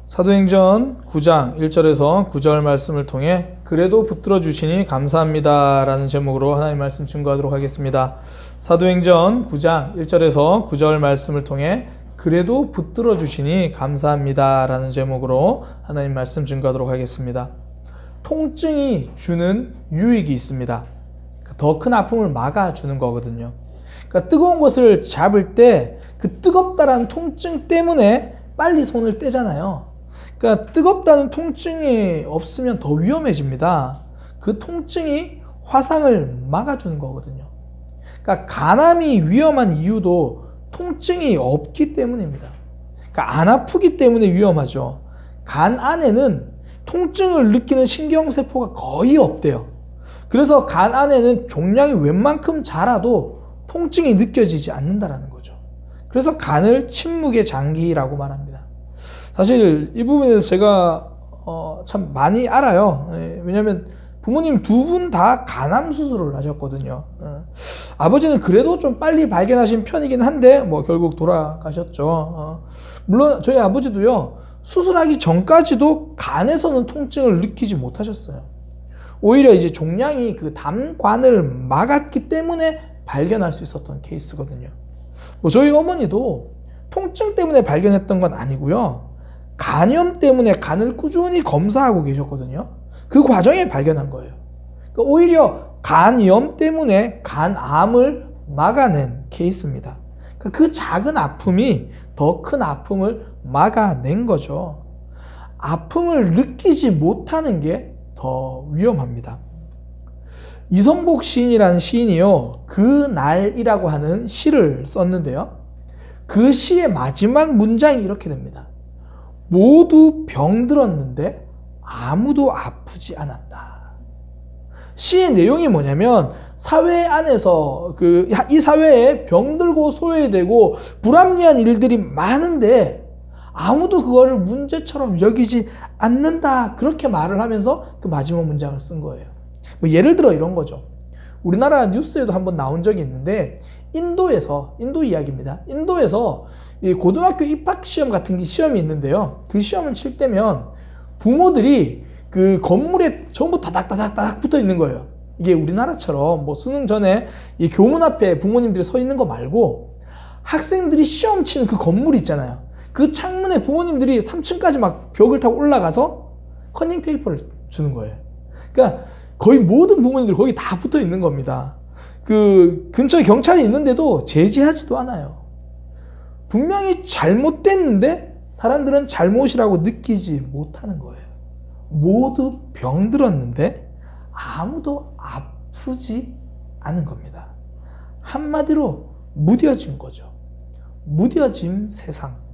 사도행전 9장 1절에서 9절 말씀을 통해 그래도 붙들어 주시니 감사합니다 라는 제목으로 하나님 말씀 증거하도록 하겠습니다. 사도행전 9장 1절에서 9절 말씀을 통해 그래도 붙들어 주시니 감사합니다 라는 제목으로 하나님 말씀 증거하도록 하겠습니다. 통증이 주는 유익이 있습니다. 더 큰 아픔을 막아주는 거거든요. 그러니까 뜨거운 것을 잡을 때 그 뜨겁다라는 통증 때문에 빨리 손을 떼잖아요. 그러니까 뜨겁다는 통증이 없으면 더 위험해집니다. 그 통증이 화상을 막아주는 거거든요. 그러니까 간암이 위험한 이유도 통증이 없기 때문입니다. 그러니까 안 아프기 때문에 위험하죠. 간 안에는 통증을 느끼는 신경세포가 거의 없대요. 그래서 간 안에는 종양이 웬만큼 자라도 통증이 느껴지지 않는다는 거죠. 그래서 간을 침묵의 장기라고 말합니다. 사실 이 부분에서 제가 참 많이 알아요. 왜냐하면 부모님 두 분 다 간암 수술을 하셨거든요. 아버지는 그래도 좀 빨리 발견하신 편이긴 한데 뭐 결국 돌아가셨죠. 물론 저희 아버지도요, 수술하기 전까지도 간에서는 통증을 느끼지 못하셨어요. 오히려 이제 종양이 그 담관을 막았기 때문에 발견할 수 있었던 케이스거든요. 뭐 저희 어머니도 통증 때문에 발견했던 건 아니고요, 간염 때문에 간을 꾸준히 검사하고 계셨거든요. 그 과정에 발견한 거예요. 그러니까 오히려 간염 때문에 간암을 막아낸 케이스입니다. 그러니까 그 작은 아픔이 더 큰 아픔을 막아낸 거죠. 아픔을 느끼지 못하는 게 더 위험합니다. 이성복 시인이라는 시인이요, 그날이라고 하는 시를 썼는데요, 그 시의 마지막 문장이 이렇게 됩니다. 모두 병들었는데 아무도 아프지 않았다. 시의 내용이 뭐냐면, 사회 안에서 이 사회에 병들고 소외되고 불합리한 일들이 많은데 아무도 그거를 문제처럼 여기지 않는다, 그렇게 말을 하면서 그 마지막 문장을 쓴 거예요. 뭐 예를 들어 이런 거죠. 우리나라 뉴스에도 한번 나온 적이 있는데, 인도 이야기입니다. 인도에서 고등학교 입학 시험 같은 시험이 있는데요, 그 시험을 칠 때면 부모들이 그 건물에 전부 다닥다닥 붙어 있는 거예요. 이게 우리나라처럼 뭐 수능 전에 이 교문 앞에 부모님들이 서 있는 거 말고, 학생들이 시험 치는 그 건물 있잖아요. 그 창문에 부모님들이 3층까지 막 벽을 타고 올라가서 컨닝 페이퍼를 주는 거예요. 그러니까 거의 모든 부모님들이 거기 다 붙어 있는 겁니다. 그 근처에 경찰이 있는데도 제지하지도 않아요. 분명히 잘못됐는데 사람들은 잘못이라고 느끼지 못하는 거예요. 모두 병들었는데 아무도 아프지 않은 겁니다. 한마디로 무뎌진 거죠. 무뎌진 세상.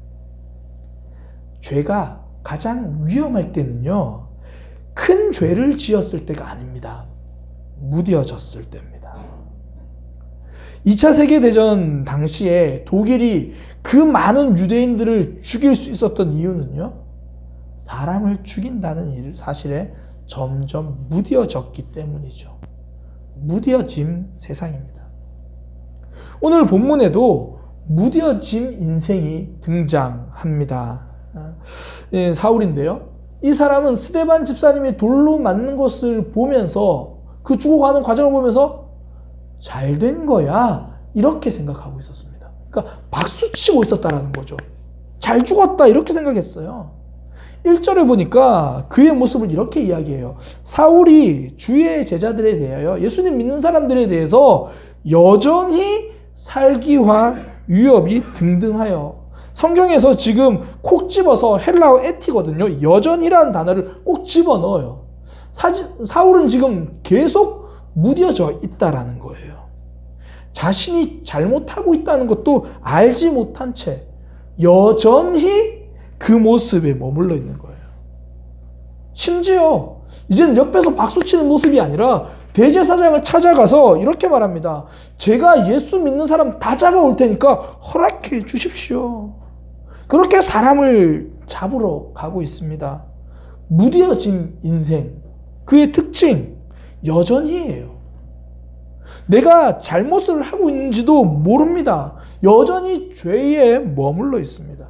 죄가 가장 위험할 때는요, 큰 죄를 지었을 때가 아닙니다. 무뎌졌을 때입니다. 2차 세계대전 당시에 독일이 그 많은 유대인들을 죽일 수 있었던 이유는요, 사람을 죽인다는 사실에 점점 무뎌졌기 때문이죠. 무뎌짐 세상입니다. 오늘 본문에도 무뎌짐 인생이 등장합니다. 사울인데요, 이 사람은 스데반 집사님이 돌로 맞는 것을 보면서, 그 죽어가는 과정을 보면서 잘 된 거야 이렇게 생각하고 있었습니다. 그러니까 박수치고 있었다라는 거죠. 잘 죽었다 이렇게 생각했어요. 1절에 보니까 그의 모습을 이렇게 이야기해요. 사울이 주의 제자들에 대하여, 예수님 믿는 사람들에 대해서 여전히 살기와 위협이 등등하여, 성경에서 지금 콕 집어서 헬라어 에티거든요. 여전히라는 단어를 꼭 집어넣어요. 사울은 지금 계속 무뎌져 있다라는 거예요. 자신이 잘못하고 있다는 것도 알지 못한 채 여전히 그 모습에 머물러 있는 거예요. 심지어 이제는 옆에서 박수치는 모습이 아니라 대제사장을 찾아가서 이렇게 말합니다. 제가 예수 믿는 사람 다 잡아올 테니까 허락해 주십시오. 그렇게 사람을 잡으러 가고 있습니다. 무뎌진 인생, 그의 특징, 여전히예요. 내가 잘못을 하고 있는지도 모릅니다. 여전히 죄에 머물러 있습니다.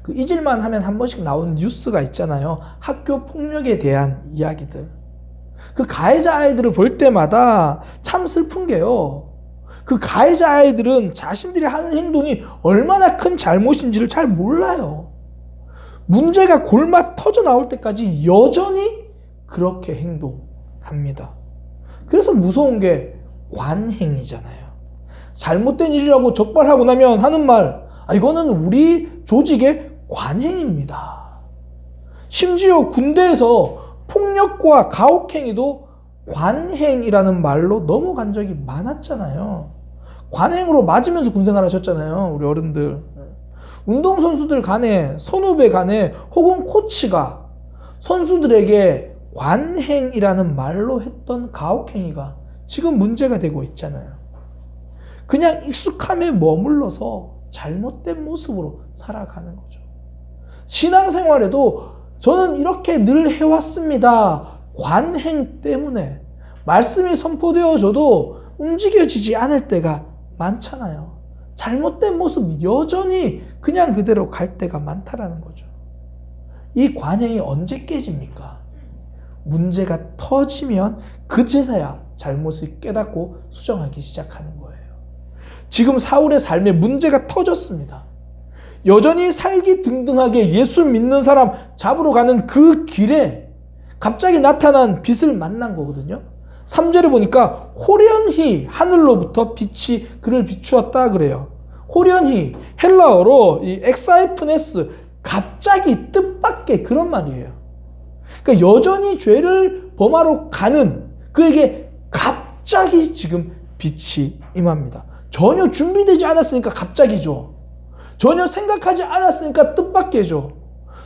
그 잊을만 하면 한 번씩 나오는 뉴스가 있잖아요. 학교 폭력에 대한 이야기들. 그 가해자 아이들을 볼 때마다 참 슬픈 게요. 그 가해자 아이들은 자신들이 하는 행동이 얼마나 큰 잘못인지를 잘 몰라요. 문제가 골마 터져 나올 때까지 여전히 그렇게 행동합니다. 그래서 무서운 게 관행이잖아요. 잘못된 일이라고 적발하고 나면 하는 말, 이거는 우리 조직의 관행입니다. 심지어 군대에서 폭력과 가혹행위도 관행이라는 말로 넘어간 적이 많았잖아요. 관행으로 맞으면서 군생활 하셨잖아요, 우리 어른들. 운동선수들 간에, 선후배 간에, 혹은 코치가 선수들에게 관행이라는 말로 했던 가혹행위가 지금 문제가 되고 있잖아요. 그냥 익숙함에 머물러서 잘못된 모습으로 살아가는 거죠. 신앙생활에도 저는 이렇게 늘 해왔습니다. 관행 때문에 말씀이 선포되어져도 움직여지지 않을 때가 많잖아요. 잘못된 모습 여전히 그냥 그대로 갈 때가 많다라는 거죠. 이 관행이 언제 깨집니까? 문제가 터지면 그제서야 잘못을 깨닫고 수정하기 시작하는 거예요. 지금 사울의 삶에 문제가 터졌습니다. 여전히 살기등등하게 예수 믿는 사람 잡으러 가는 그 길에 갑자기 나타난 빛을 만난 거거든요. 3절에 보니까 호련히 하늘로부터 빛이 그를 비추었다 그래요. 호련히 헬라어로 이 엑사이프네스, 갑자기 뜻밖의 그런 말이에요. 그러니까 여전히 죄를 범하러 가는 그에게 갑자기 지금 빛이 임합니다. 전혀 준비되지 않았으니까 갑자기죠. 전혀 생각하지 않았으니까 뜻밖이죠.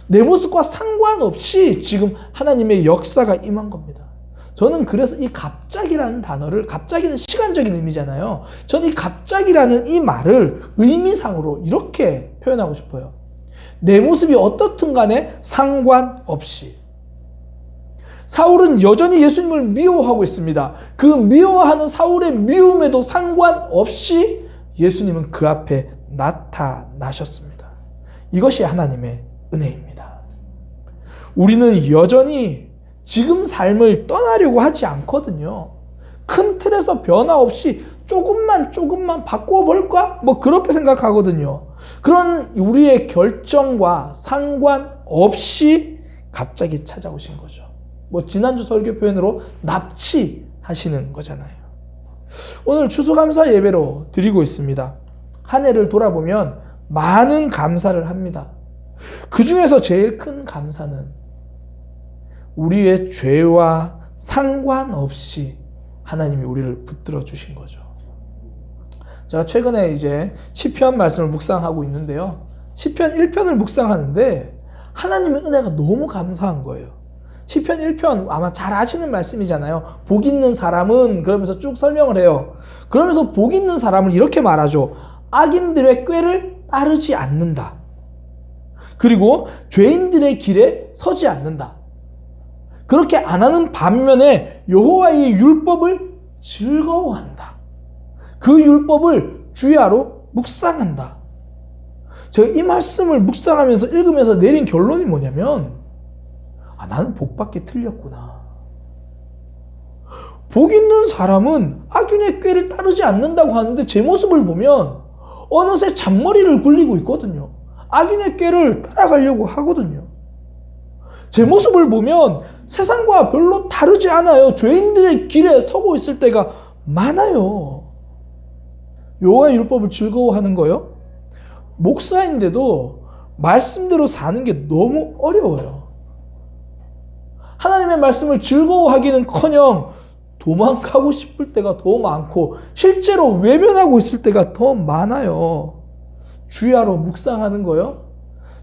내 모습과 상관없이 지금 하나님의 역사가 임한 겁니다. 저는 그래서 이 갑자기라는 단어를, 갑자기는 시간적인 의미잖아요. 저는 이 갑자기라는 이 말을 의미상으로 이렇게 표현하고 싶어요. 내 모습이 어떻든 간에 상관없이. 사울은 여전히 예수님을 미워하고 있습니다. 그 미워하는 사울의 미움에도 상관없이 예수님은 그 앞에 나타나셨습니다. 이것이 하나님의 은혜입니다. 우리는 여전히 지금 삶을 떠나려고 하지 않거든요. 큰 틀에서 변화 없이 조금만 바꿔볼까? 그렇게 생각하거든요. 그런 우리의 결정과 상관없이 갑자기 찾아오신 거죠. 지난주 설교 표현으로 납치하시는 거잖아요. 오늘 추수감사 예배로 드리고 있습니다. 한 해를 돌아보면 많은 감사를 합니다. 그 중에서 제일 큰 감사는 우리의 죄와 상관없이 하나님이 우리를 붙들어 주신 거죠. 제가 최근에 이제 시편 말씀을 묵상하고 있는데요. 시편 1편을 묵상하는데 하나님의 은혜가 너무 감사한 거예요. 시편 1편 아마 잘 아시는 말씀이잖아요. 복 있는 사람은 그러면서 쭉 설명을 해요. 그러면서 복 있는 사람을 이렇게 말하죠. 악인들의 꾀를 따르지 않는다. 그리고 죄인들의 길에 서지 않는다. 그렇게 안 하는 반면에 여호와의 율법을 즐거워한다. 그 율법을 주야로 묵상한다. 제가 이 말씀을 묵상하면서 읽으면서 내린 결론이 뭐냐면 나는 복받기 틀렸구나. 복 있는 사람은 악인의 꾀를 따르지 않는다고 하는데 제 모습을 보면 어느새 잔머리를 굴리고 있거든요. 악인의 꾀를 따라가려고 하거든요. 제 모습을 보면 세상과 별로 다르지 않아요. 죄인들의 길에 서고 있을 때가 많아요. 여호와의 율법을 즐거워하는 거요? 목사인데도 말씀대로 사는 게 너무 어려워요. 하나님의 말씀을 즐거워하기는커녕 도망가고 싶을 때가 더 많고 실제로 외면하고 있을 때가 더 많아요. 주야로 묵상하는 거요?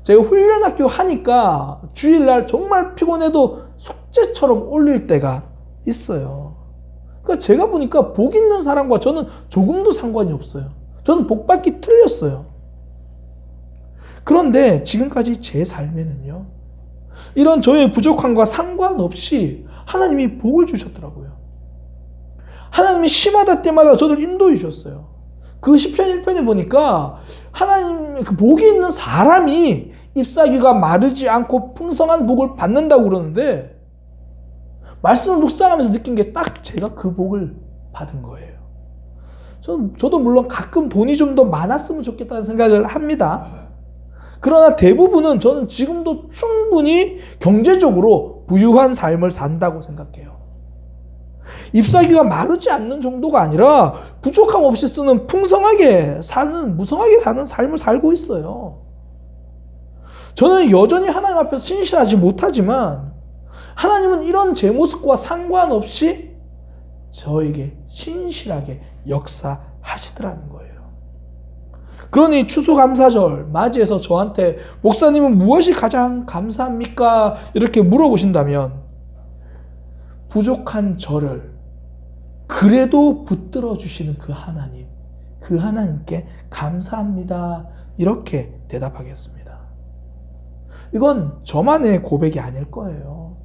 제가 훈련학교 하니까 주일날 정말 피곤해도 숙제처럼 올릴 때가 있어요. 그러니까 제가 보니까 복 있는 사람과 저는 조금도 상관이 없어요. 저는 복받기 틀렸어요. 그런데 지금까지 제 삶에는요, 이런 저의 부족함과 상관없이 하나님이 복을 주셨더라고요. 하나님이 시마다 때마다 저를 인도해 주셨어요. 그 시편 1편에 보니까 하나님 그 복이 있는 사람이 잎사귀가 마르지 않고 풍성한 복을 받는다고 그러는데 말씀을 묵상하면서 느낀 게 딱 제가 그 복을 받은 거예요. 저도 물론 가끔 돈이 좀 더 많았으면 좋겠다는 생각을 합니다. 그러나 대부분은 저는 지금도 충분히 경제적으로 부유한 삶을 산다고 생각해요. 잎사귀가 마르지 않는 정도가 아니라 부족함 없이 쓰는 풍성하게 사는, 무성하게 사는 삶을 살고 있어요. 저는 여전히 하나님 앞에서 신실하지 못하지만 하나님은 이런 제 모습과 상관없이 저에게 신실하게 역사하시더라는 거예요. 그러니 추수감사절 맞이해서 저한테 목사님은 무엇이 가장 감사합니까? 이렇게 물어보신다면 부족한 저를 그래도 붙들어 주시는 그 하나님, 그 하나님께 감사합니다. 이렇게 대답하겠습니다. 이건 저만의 고백이 아닐 거예요.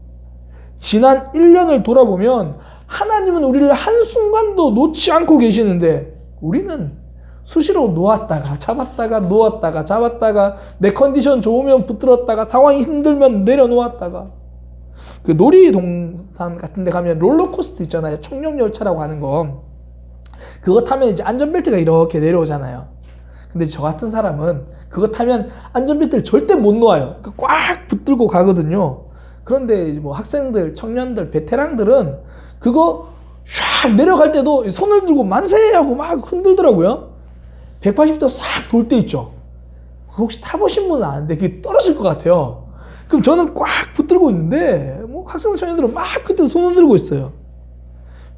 지난 1년을 돌아보면 하나님은 우리를 한순간도 놓지 않고 계시는데 우리는 수시로 놓았다가 잡았다가 놓았다가 잡았다가 내 컨디션 좋으면 붙들었다가 상황이 힘들면 내려놓았다가 그 놀이동산 같은 데 가면 롤러코스터 있잖아요. 청룡열차라고 하는 거. 그거 타면 이제 안전벨트가 이렇게 내려오잖아요. 근데 저 같은 사람은 그거 타면 안전벨트를 절대 못 놓아요. 꽉 붙들고 가거든요. 그런데 뭐 학생들, 청년들, 베테랑들은 그거 샥 내려갈 때도 손을 들고 만세하고 막 흔들더라고요. 180도 싹 돌 때 있죠. 혹시 타보신 분은 아는데 그게 떨어질 것 같아요. 그럼 저는 꽉 붙들고 있는데 뭐 학생 청년들은 막 그때 손을 들고 있어요.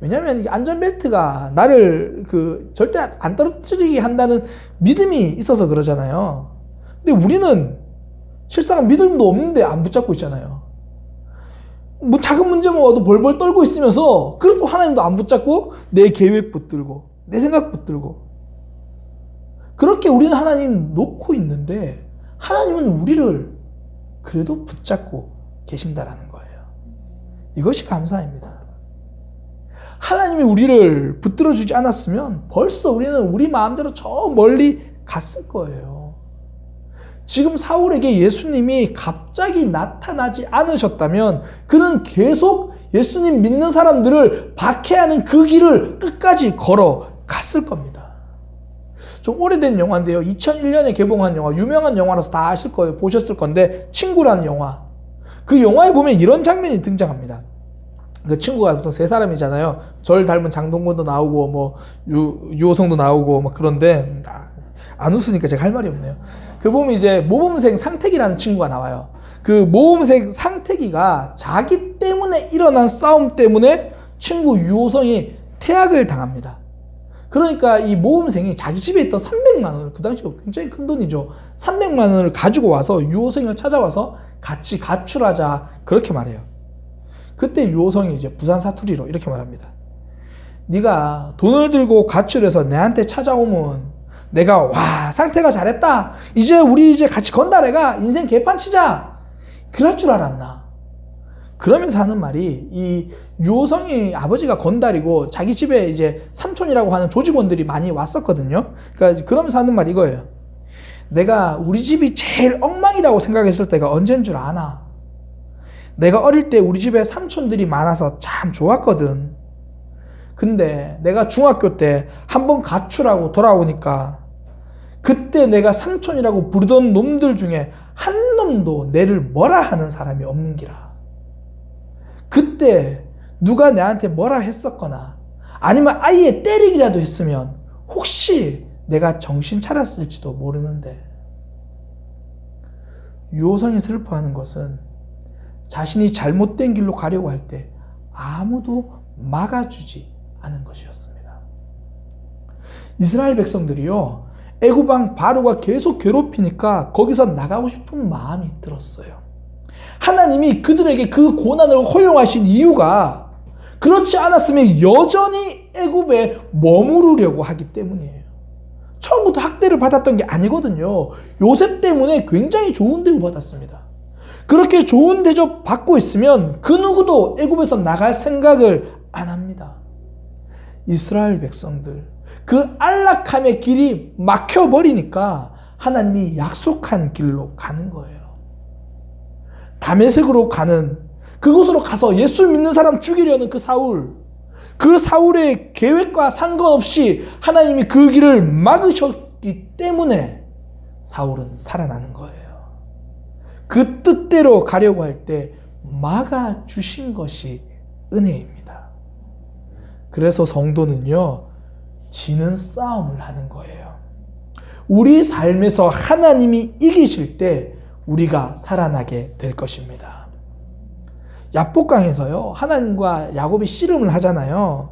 왜냐하면 이 안전벨트가 나를 절대 안 떨어뜨리게 한다는 믿음이 있어서 그러잖아요. 근데 우리는 실상은 믿음도 없는데 안 붙잡고 있잖아요. 뭐 작은 문제만 와도 벌벌 떨고 있으면서 그래도 하나님도 안 붙잡고 내 계획 붙들고 내 생각 붙들고 그렇게 우리는 하나님 놓고 있는데 하나님은 우리를 그래도 붙잡고 계신다라는 거예요. 이것이 감사입니다. 하나님이 우리를 붙들어주지 않았으면 벌써 우리는 우리 마음대로 저 멀리 갔을 거예요. 지금 사울에게 예수님이 갑자기 나타나지 않으셨다면 그는 계속 예수님 믿는 사람들을 박해하는 그 길을 끝까지 걸어갔을 겁니다. 좀 오래된 영화인데요. 2001년에 개봉한 영화, 유명한 영화라서 다 아실 거예요. 보셨을 건데 친구라는 영화. 그 영화에 보면 이런 장면이 등장합니다. 그 친구가 보통 세 사람이잖아요. 절 닮은 장동건도 나오고 뭐 유호성도 나오고 막 그런데 안 웃으니까 제가 할 말이 없네요. 그 보면 이제 모범생 상택이라는 친구가 나와요. 그 모범생 상택이가 자기 때문에 일어난 싸움 때문에 친구 유호성이 퇴학을 당합니다. 그러니까 이 모범생이 자기 집에 있던 300만 원을, 그 당시 굉장히 큰 돈이죠. 300만 원을 가지고 와서 유호성을 찾아와서 같이 가출하자 그렇게 말해요. 그때 유호성이 이제 부산 사투리로 이렇게 말합니다. 네가 돈을 들고 가출해서 내한테 찾아오면 내가 와 상태가 잘했다. 우리 이제 같이 건달해가 인생 개판 치자. 그럴 줄 알았나. 그러면서 하는 말이 이 유호성이 아버지가 건달이고 자기 집에 이제 삼촌이라고 하는 조직원들이 많이 왔었거든요. 그러니까 그러면서 하는 말이 이거예요. 내가 우리 집이 제일 엉망이라고 생각했을 때가 언제인 줄 아나. 내가 어릴 때 우리 집에 삼촌들이 많아서 참 좋았거든. 근데 내가 중학교 때 한번 가출하고 돌아오니까 그때 내가 삼촌이라고 부르던 놈들 중에 한 놈도 내를 뭐라 하는 사람이 없는 기라. 그때 누가 내한테 뭐라 했었거나 아니면 아예 때리기라도 했으면 혹시 내가 정신 차렸을지도 모르는데. 유호성이 슬퍼하는 것은 자신이 잘못된 길로 가려고 할 때 아무도 막아주지 않은 것이었습니다. 이스라엘 백성들이요, 애굽 왕 바로가 계속 괴롭히니까 거기서 나가고 싶은 마음이 들었어요. 하나님이 그들에게 그 고난을 허용하신 이유가 그렇지 않았으면 여전히 애굽에 머무르려고 하기 때문이에요. 처음부터 학대를 받았던 게 아니거든요. 요셉 때문에 굉장히 좋은 대우 받았습니다. 그렇게 좋은 대접 받고 있으면 그 누구도 애굽에서 나갈 생각을 안 합니다. 이스라엘 백성들, 그 안락함의 길이 막혀버리니까 하나님이 약속한 길로 가는 거예요. 다메섹으로 가는, 그곳으로 가서 예수 믿는 사람 죽이려는 그 사울의 계획과 상관없이 하나님이 그 길을 막으셨기 때문에 사울은 살아나는 거예요. 그 뜻대로 가려고 할 때 막아주신 것이 은혜입니다. 그래서 성도는요, 지는 싸움을 하는 거예요. 우리 삶에서 하나님이 이기실 때 우리가 살아나게 될 것입니다. 야복강에서요, 하나님과 야곱이 씨름을 하잖아요.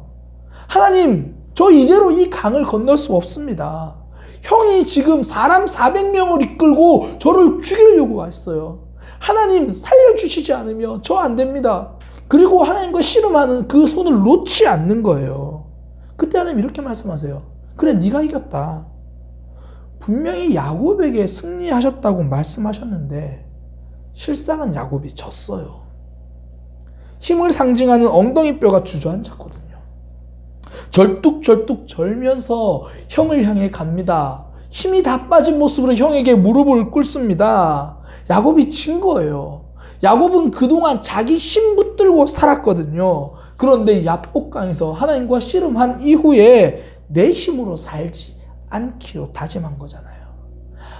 하나님, 저 이대로 이 강을 건널 수 없습니다. 형이 지금 사람 400명을 이끌고 저를 죽이려고 했어요. 하나님 살려주시지 않으면 저 안 됩니다. 그리고 하나님과 씨름하는 그 손을 놓지 않는 거예요. 그때 하나님 이렇게 말씀하세요. 그래, 네가 이겼다. 분명히 야곱에게 승리하셨다고 말씀하셨는데 실상은 야곱이 졌어요. 힘을 상징하는 엉덩이뼈가 주저앉았거든요. 절뚝절뚝 절면서 형을 향해 갑니다. 힘이 다 빠진 모습으로 형에게 무릎을 꿇습니다. 야곱이 진 거예요. 야곱은 그동안 자기 힘 붙들고 살았거든요. 그런데 야복강에서 하나님과 씨름한 이후에 내 힘으로 살지 않기로 다짐한 거잖아요.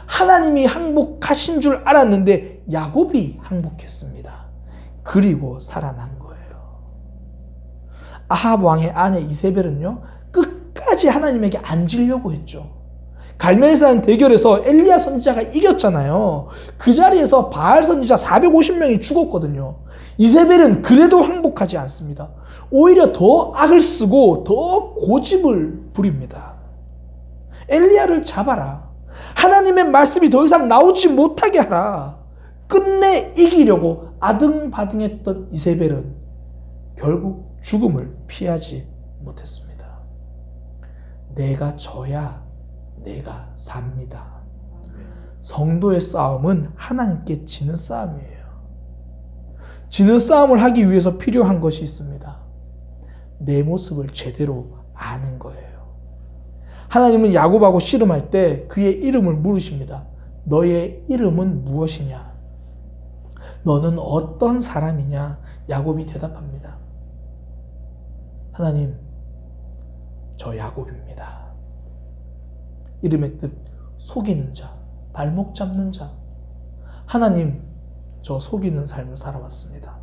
하나님이 항복하신 줄 알았는데 야곱이 항복했습니다. 그리고 살아난 거예요. 아합 왕의 아내 이세벨은요, 끝까지 하나님에게 앉으려고 했죠. 갈멜산 대결에서 엘리야 선지자가 이겼잖아요. 그 자리에서 바알 선지자 450명이 죽었거든요. 이세벨은 그래도 항복하지 않습니다. 오히려 더 악을 쓰고 더 고집을 부립니다. 엘리야를 잡아라. 하나님의 말씀이 더 이상 나오지 못하게 하라. 끝내 이기려고 아등바등했던 이세벨은 결국 죽음을 피하지 못했습니다. 내가 져야 내가 삽니다. 성도의 싸움은 하나님께 지는 싸움이에요. 지는 싸움을 하기 위해서 필요한 것이 있습니다. 내 모습을 제대로 아는 거예요. 하나님은 야곱하고 씨름할 때 그의 이름을 물으십니다. 너의 이름은 무엇이냐? 너는 어떤 사람이냐? 야곱이 대답합니다. 하나님, 저 야곱입니다. 이름의 뜻, 속이는 자, 발목 잡는 자. 하나님, 저 속이는 삶을 살아왔습니다.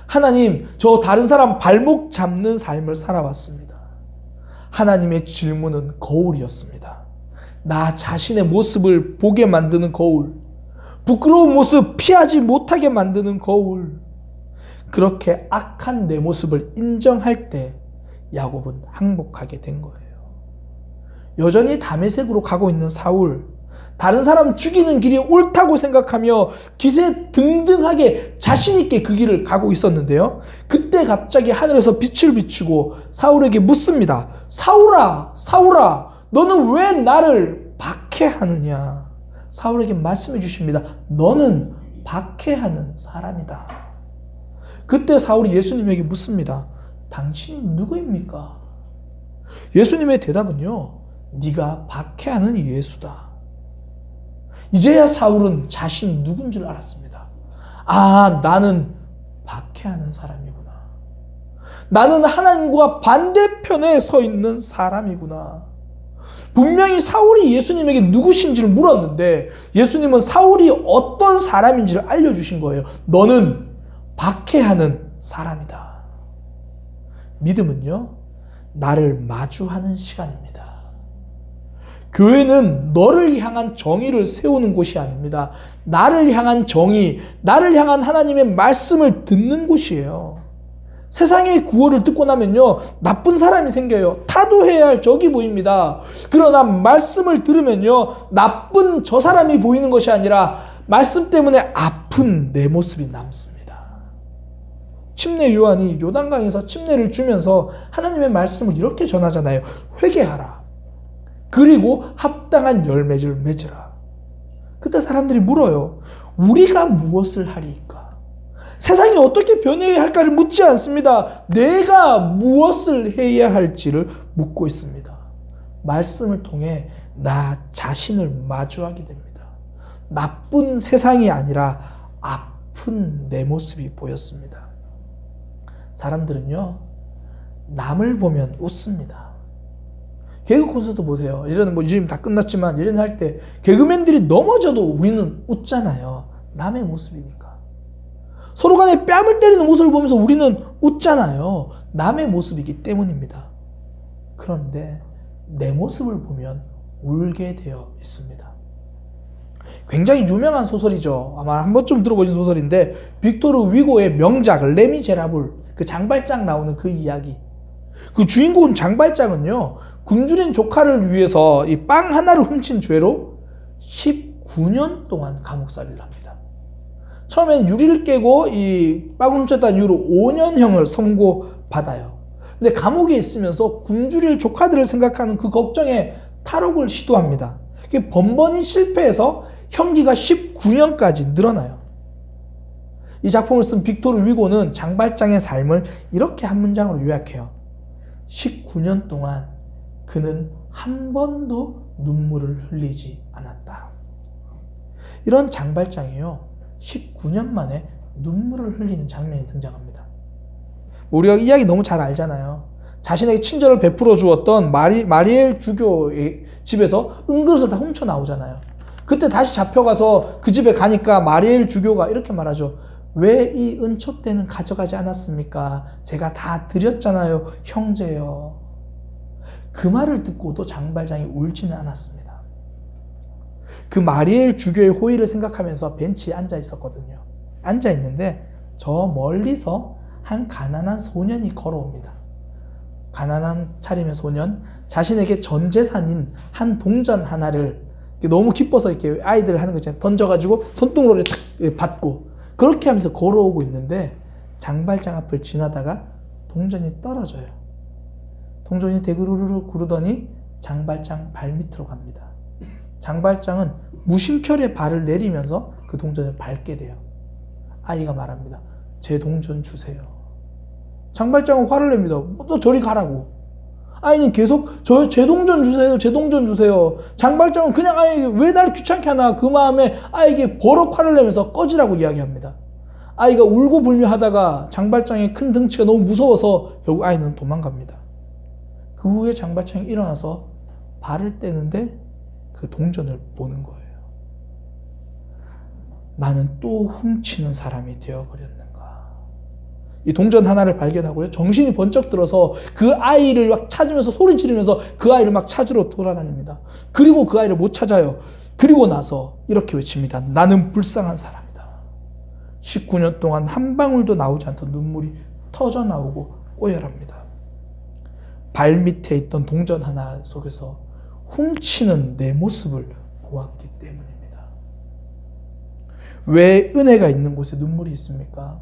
하나님, 저 다른 사람 발목 잡는 삶을 살아왔습니다. 하나님의 질문은 거울이었습니다. 나 자신의 모습을 보게 만드는 거울, 부끄러운 모습 피하지 못하게 만드는 거울. 그렇게 악한 내 모습을 인정할 때 야곱은 항복하게 된 거예요. 여전히 다메섹으로 가고 있는 사울, 다른 사람 죽이는 길이 옳다고 생각하며 기세 등등하게 자신있게 그 길을 가고 있었는데요. 그때 갑자기 하늘에서 빛을 비추고 사울에게 묻습니다. 사울아, 사울아, 너는 왜 나를 박해하느냐? 사울에게 말씀해 주십니다. 너는 박해하는 사람이다. 그때 사울이 예수님에게 묻습니다. 당신이 누구입니까? 예수님의 대답은요, 네가 박해하는 예수다. 이제야 사울은 자신이 누군 줄 알았습니다. 아, 나는 박해하는 사람이구나. 나는 하나님과 반대편에 서 있는 사람이구나. 분명히 사울이 예수님에게 누구신지를 물었는데 예수님은 사울이 어떤 사람인지를 알려주신 거예요. 너는 박해하는 사람이다. 믿음은요, 나를 마주하는 시간입니다. 교회는 너를 향한 정의를 세우는 곳이 아닙니다. 나를 향한 정의, 나를 향한 하나님의 말씀을 듣는 곳이에요. 세상의 구호를 듣고 나면요, 나쁜 사람이 생겨요. 타도해야 할 적이 보입니다. 그러나 말씀을 들으면요, 나쁜 저 사람이 보이는 것이 아니라 말씀 때문에 아픈 내 모습이 남습니다. 침례 요한이 요단강에서 침례를 주면서 하나님의 말씀을 이렇게 전하잖아요. 회개하라. 그리고 합당한 열매를 맺으라. 그때 사람들이 물어요. 우리가 무엇을 하리까? 세상이 어떻게 변해야 할까를 묻지 않습니다. 내가 무엇을 해야 할지를 묻고 있습니다. 말씀을 통해 나 자신을 마주하게 됩니다. 나쁜 세상이 아니라 아픈 내 모습이 보였습니다. 사람들은요, 남을 보면 웃습니다. 개그 콘서트 보세요. 예전에 요즘 다 끝났지만 예전에 할 때 개그맨들이 넘어져도 우리는 웃잖아요. 남의 모습이니까. 서로 간에 뺨을 때리는 모습을 보면서 우리는 웃잖아요. 남의 모습이기 때문입니다. 그런데 내 모습을 보면 울게 되어 있습니다. 굉장히 유명한 소설이죠. 아마 한 번쯤 들어보신 소설인데 빅토르 위고의 명작 레미제라블, 그 장발장 나오는 그 이야기. 그 주인공 장발장은요, 굶주린 조카를 위해서 이 빵 하나를 훔친 죄로 19년 동안 감옥살이를 합니다. 처음엔 유리를 깨고 이 빵을 훔쳤다는 이유로 5년형을 선고받아요. 근데 감옥에 있으면서 굶주릴 조카들을 생각하는 그 걱정에 탈옥을 시도합니다. 번번이 실패해서 형기가 19년까지 늘어나요. 이 작품을 쓴 빅토르 위고는 장발장의 삶을 이렇게 한 문장으로 요약해요. 19년 동안 그는 한 번도 눈물을 흘리지 않았다. 이런 장발장이요, 19년 만에 눈물을 흘리는 장면이 등장합니다. 우리가 이야기 너무 잘 알잖아요. 자신에게 친절을 베풀어 주었던 마리엘 주교의 집에서 은그릇을 다 훔쳐 나오잖아요. 그때 다시 잡혀가서 그 집에 가니까 마리엘 주교가 이렇게 말하죠. 왜 이 은촛대는 가져가지 않았습니까? 제가 다 드렸잖아요, 형제요. 그 말을 듣고도 장발장이 울지는 않았습니다. 그 마리엘 주교의 호의를 생각하면서 벤치에 앉아 있었거든요. 앉아 있는데 저 멀리서 한 가난한 소년이 걸어옵니다. 가난한 차림의 소년, 자신에게 전 재산인 한 동전 하나를 너무 기뻐서 이렇게 아이들 하는 거 있잖아요. 던져가지고 손등으로 탁 받고 그렇게 하면서 걸어오고 있는데 장발장 앞을 지나다가 동전이 떨어져요. 동전이 대구르르 구르더니 장발장 발밑으로 갑니다. 장발장은 무심결에 발을 내리면서 그 동전을 밟게 돼요. 아이가 말합니다. 제 동전 주세요. 장발장은 화를 냅니다. 너 저리 가라고. 아이는 계속 제 동전 주세요. 제 동전 주세요. 장발장은 그냥 아이에게 왜 나를 귀찮게 하나 그 마음에 아이에게 버럭 화를 내면서 꺼지라고 이야기합니다. 아이가 울고 불며 하다가 장발장의 큰 등치가 너무 무서워서 결국 아이는 도망갑니다. 그 후에 장발장이 일어나서 발을 떼는데 그 동전을 보는 거예요. 나는 또 훔치는 사람이 되어버렸는가. 이 동전 하나를 발견하고요, 정신이 번쩍 들어서 그 아이를 막 찾으면서 소리 지르면서 그 아이를 막 찾으러 돌아다닙니다. 그리고 그 아이를 못 찾아요. 그리고 나서 이렇게 외칩니다. 나는 불쌍한 사람이다. 19년 동안 한 방울도 나오지 않던 눈물이 터져 나오고 오열합니다. 발밑에 있던 동전 하나 속에서 훔치는 내 모습을 보았기 때문입니다. 왜 은혜가 있는 곳에 눈물이 있습니까?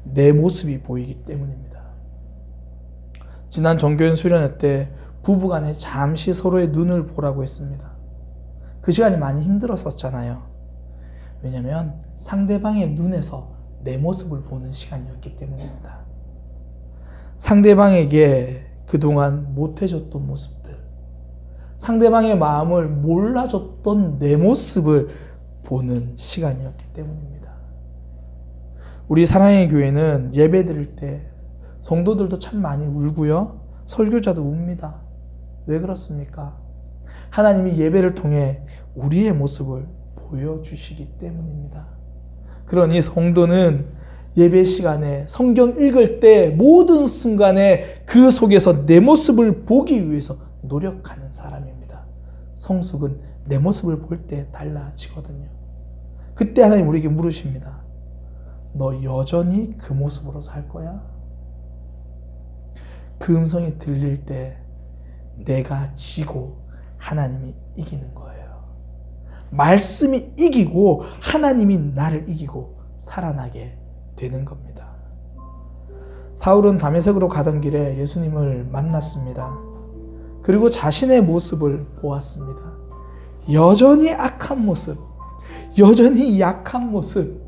내 모습이 보이기 때문입니다. 지난 정교인 수련회 때 부부간에 잠시 서로의 눈을 보라고 했습니다. 그 시간이 많이 힘들었었잖아요. 왜냐하면 상대방의 눈에서 내 모습을 보는 시간이었기 때문입니다. 상대방에게 그동안 못해줬던 모습들, 상대방의 마음을 몰라줬던 내 모습을 보는 시간이었기 때문입니다. 우리 사랑의 교회는 예배 드릴 때 성도들도 참 많이 울고요, 설교자도 웁니다. 왜 그렇습니까? 하나님이 예배를 통해 우리의 모습을 보여주시기 때문입니다. 그러니 성도는 예배 시간에 성경 읽을 때 모든 순간에 그 속에서 내 모습을 보기 위해서 노력하는 사람입니다. 성숙은 내 모습을 볼 때 달라지거든요. 그때 하나님 우리에게 물으십니다. 너 여전히 그 모습으로 살 거야? 그 음성이 들릴 때 내가 지고 하나님이 이기는 거예요. 말씀이 이기고 하나님이 나를 이기고 살아나게 되는 겁니다. 사울은 다메섹으로 가던 길에 예수님을 만났습니다. 그리고 자신의 모습을 보았습니다. 여전히 악한 모습, 여전히 약한 모습,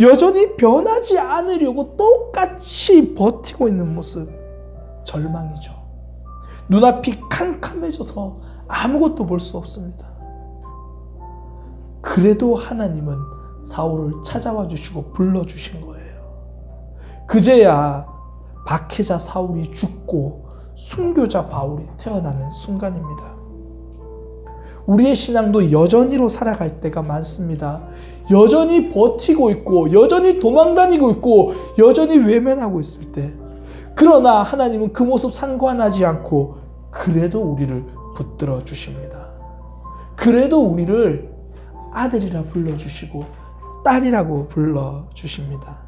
여전히 변하지 않으려고 똑같이 버티고 있는 모습, 절망이죠. 눈앞이 캄캄해져서 아무것도 볼 수 없습니다. 그래도 하나님은 사울을 찾아와 주시고 불러주신 거예요. 그제야 박해자 사울이 죽고 순교자 바울이 태어나는 순간입니다. 우리의 신앙도 여전히로 살아갈 때가 많습니다. 여전히 버티고 있고 여전히 도망다니고 있고 여전히 외면하고 있을 때, 그러나 하나님은 그 모습 상관하지 않고 그래도 우리를 붙들어 주십니다. 그래도 우리를 아들이라 불러주시고 딸이라고 불러주십니다.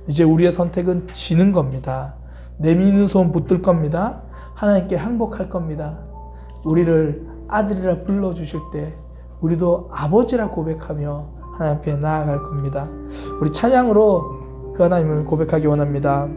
이제 우리의 선택은 지는 겁니다. 내미는 손 붙들 겁니다. 하나님께 항복할 겁니다. 우리를 아들이라 불러주실 때 우리도 아버지라 고백하며 하나님 앞에 나아갈 겁니다. 우리 찬양으로 그 하나님을 고백하기 원합니다.